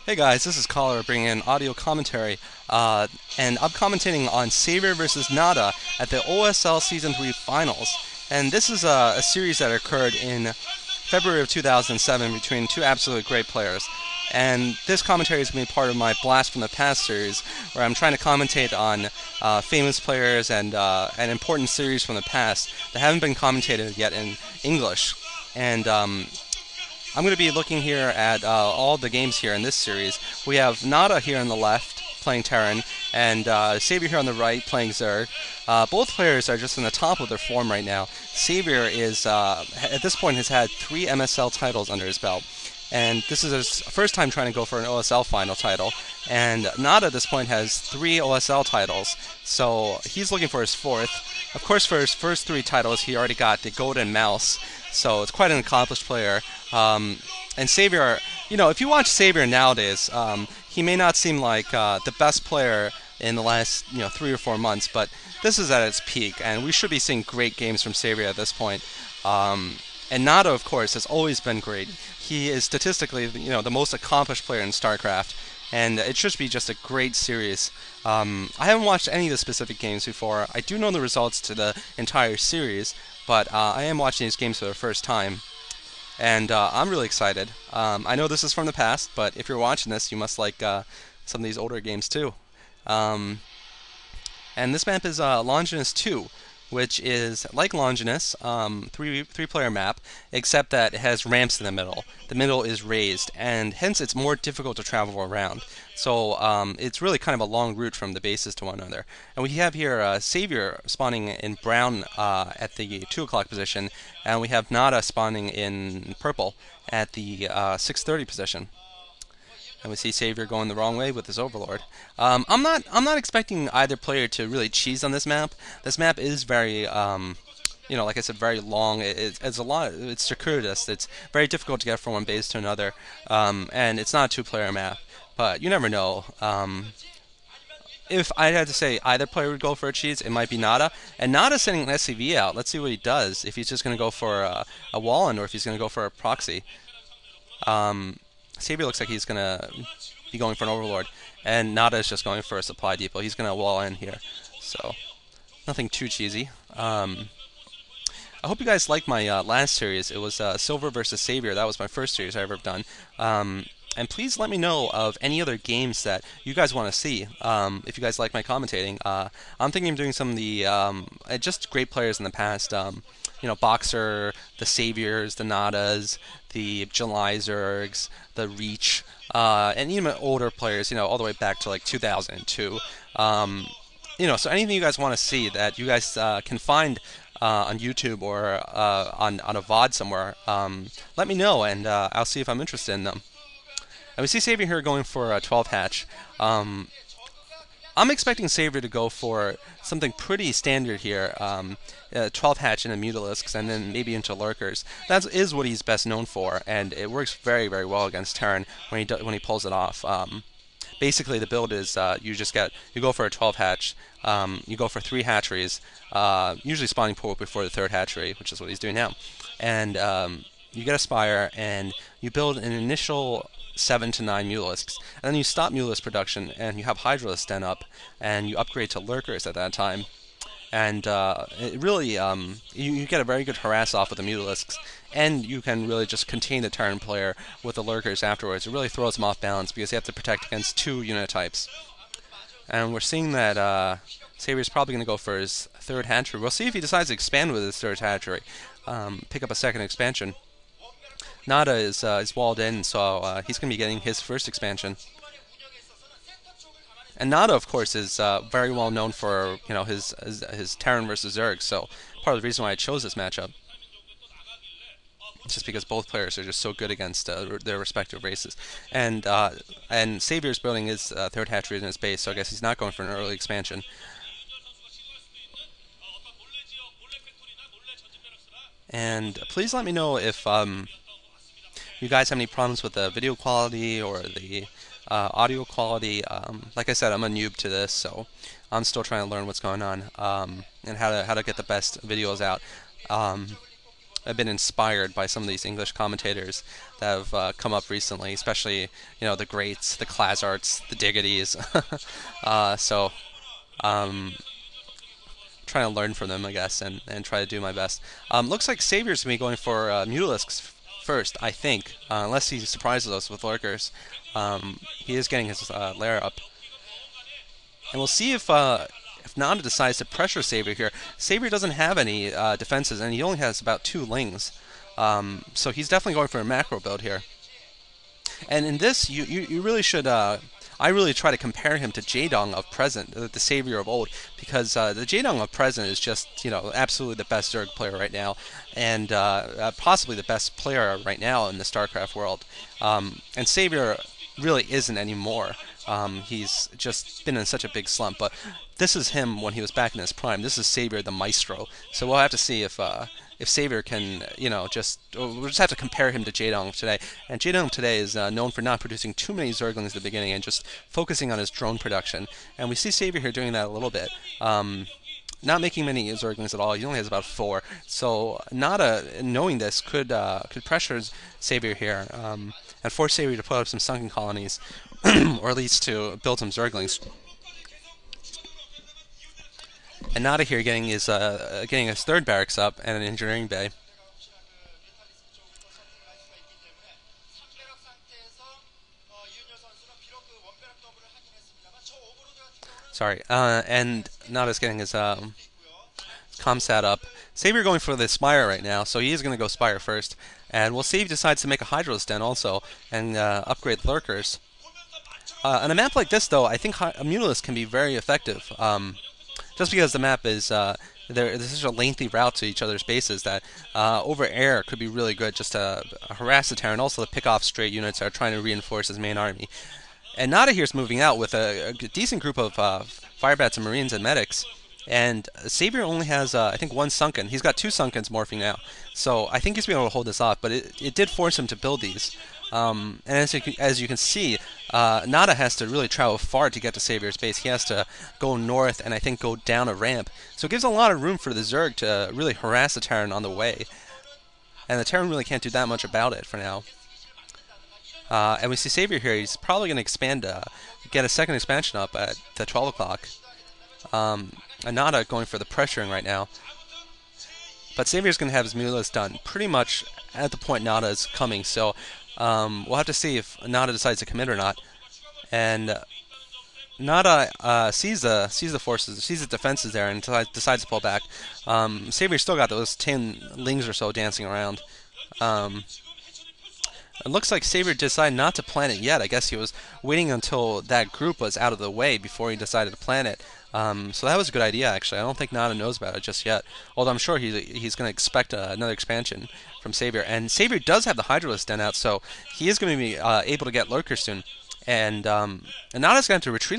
Hey guys, this is Caller bringing in audio commentary, and I'm commentating on Savior versus Nada at the OSL Season 3 Finals. And this is a series that occurred in February of 2007 between two absolutely great players. And this commentary is going to be part of my Blast from the Past series, where I'm trying to commentate on famous players and important series from the past that haven't been commentated yet in English. And I'm going to be looking here at all the games here in this series. We have Nada here on the left playing Terran, and Savior here on the right playing Zerg. Both players are just in the top of their form right now. Savior is, at this point, has had 3 MSL titles under his belt. And this is his first time trying to go for an OSL final title. And Nada at this point has 3 OSL titles, so he's looking for his 4th. Of course, for his first 3 titles, he already got the Golden Mouse, so it's quite an accomplished player. And Savior, if you watch Savior nowadays, he may not seem like the best player in the last 3 or 4 months, but this is at its peak, and we should be seeing great games from Savior at this point. And Nada, of course, has always been great. He is statistically, the most accomplished player in StarCraft, and it should be just a great series. I haven't watched any of the specific games before. I do know the results to the entire series, but I am watching these games for the first time, and I'm really excited. I know this is from the past, but if you're watching this, you must like some of these older games too. And this map is Longinus 2, which is like Longinus, three-player map, except that it has ramps in the middle. The middle is raised, and hence it's more difficult to travel around. So it's really kind of a long route from the bases to one another. And we have here Savior spawning in brown at the 2 o'clock position, and we have Nada spawning in purple at the 6:30 position. And we see Savior going the wrong way with his Overlord. I'm not expecting either player to really cheese on this map. This map is very, like I said, very long. It's a lot. It's circuitous. It's very difficult to get from one base to another, and it's not a 2-player map. But you never know. If I had to say either player would go for a cheese, it might be Nada. And Nada's sending an SCV out. Let's see what he does. If he's just going to go for a wall-in, or if he's going to go for a proxy. Savior looks like he's going to be going for an Overlord, and Nada is just going for a supply depot. He's going to wall in here, so nothing too cheesy. I hope you guys liked my last series. It was Silver versus Savior. That was my first series I've ever done. And please let me know of any other games that you guys want to see, if you guys like my commentating. I'm thinking of doing some of the just great players in the past. Boxer, the Saviors, the Nadas, the July Zergs, the Reach, and even older players, all the way back to like 2002. So anything you guys want to see that you guys can find on YouTube or on a VOD somewhere, let me know, and I'll see if I'm interested in them. And we see Savior here going for a 12 hatch. I'm expecting Savior to go for something pretty standard here, 12 hatch into Mutalisks, and then maybe into Lurkers. That is what he's best known for, and it works very, very well against Terran when he pulls it off. Basically, the build is you go for a 12 hatch, you go for 3 hatcheries, usually spawning pool before the 3rd hatchery, which is what he's doing now, and you get a Spire, and you build an initial 7 to 9 Mutalisks, and then you stop Mutalisk production, and you have Hydralisks den up, and you upgrade to Lurkers at that time, and it really you get a very good harass off with the Mutalisks, and you can really just contain the Terran player with the Lurkers afterwards. It really throws them off balance because you have to protect against 2 unit types, and we're seeing that Savior's probably going to go for his 3rd hatchery. We'll see if he decides to expand with his 3rd hatchery, pick up a 2nd expansion. Nada is walled in, so he's going to be getting his 1st expansion. And Nada, of course, is very well known for his Terran versus Zerg. So part of the reason why I chose this matchup, just because both players are just so good against their respective races. And Savior's building his 3rd hatchery in his base, so I guess he's not going for an early expansion. And please let me know if you guys have any problems with the video quality or the audio quality. Like I said, I'm a noob to this, so I'm still trying to learn what's going on, and how to get the best videos out. I've been inspired by some of these English commentators that have come up recently, especially the greats, the Clazarts, the Diggities. So trying to learn from them, I guess, and try to do my best. Looks like Savior's going to be going for Mutalisk first, I think, unless he surprises us with Lurkers. He is getting his lair up. And we'll see if Nada decides to pressure Savior here. Savior doesn't have any defenses, and he only has about 2 Lings. So he's definitely going for a macro build here. And in this, you really should... I really try to compare him to Jaedong of present, the savior of old, because the Jaedong of present is just, absolutely the best Zerg player right now, and possibly the best player right now in the StarCraft world. And Savior really isn't anymore. He's just been in such a big slump, but this is him when he was back in his prime. This is Savior the Maestro. So we'll have to see if Savior can, we'll just have to compare him to Jaedong today. And Jaedong today is known for not producing too many Zerglings at the beginning and just focusing on his drone production. And we see Savior here doing that a little bit. Not making many Zerglings at all. He only has about 4. So Nada, knowing this, could pressure Savior here and force Savior to put up some sunken colonies, or at least to build some Zerglings. And Nada here getting his 3rd barracks up and an engineering bay. Sorry, and Nada's getting his comsat up. Savior going for the Spire right now, so he is going to go Spire first. And we'll see if he decides to make a Hydros Den also and upgrade Lurkers. On a map like this, though, I think Mutalisk can be very effective. Just because the map is there's such a lengthy route to each other's bases that over air could be really good just to harass the Terran and also to pick off straight units that are trying to reinforce his main army. And Nada here's moving out with a decent group of Firebats and Marines and Medics. And Savior only has, I think, 1 Sunken. He's got 2 Sunkens morphing now. So I think he's been able to hold this off, but it did force him to build these. And as you can see, Nada has to really travel far to get to Savior's base. He has to go north and I think go down a ramp. So it gives a lot of room for the Zerg to really harass the Terran on the way. And the Terran really can't do that much about it for now. And we see Savior here. He's probably going to expand, get a 2nd expansion up at the 12 o'clock. And Nada going for the pressuring right now. But Savior's going to have his Mutalisk done pretty much at the point Nada is coming. So we'll have to see if Nada decides to commit or not. And Nada sees the forces, sees the defenses there, and decides to pull back. Savior still got those 10 Lings or so dancing around. It looks like Savior decided not to plan it yet. I guess he was waiting until that group was out of the way before he decided to plan it. So that was a good idea, actually. I don't think Nada knows about it just yet. Although I'm sure he's going to expect another expansion from Savior. And Savior does have the Hydrolist Den out, so he is going to be able to get Lurkers soon. And Nada's going to have to retreat a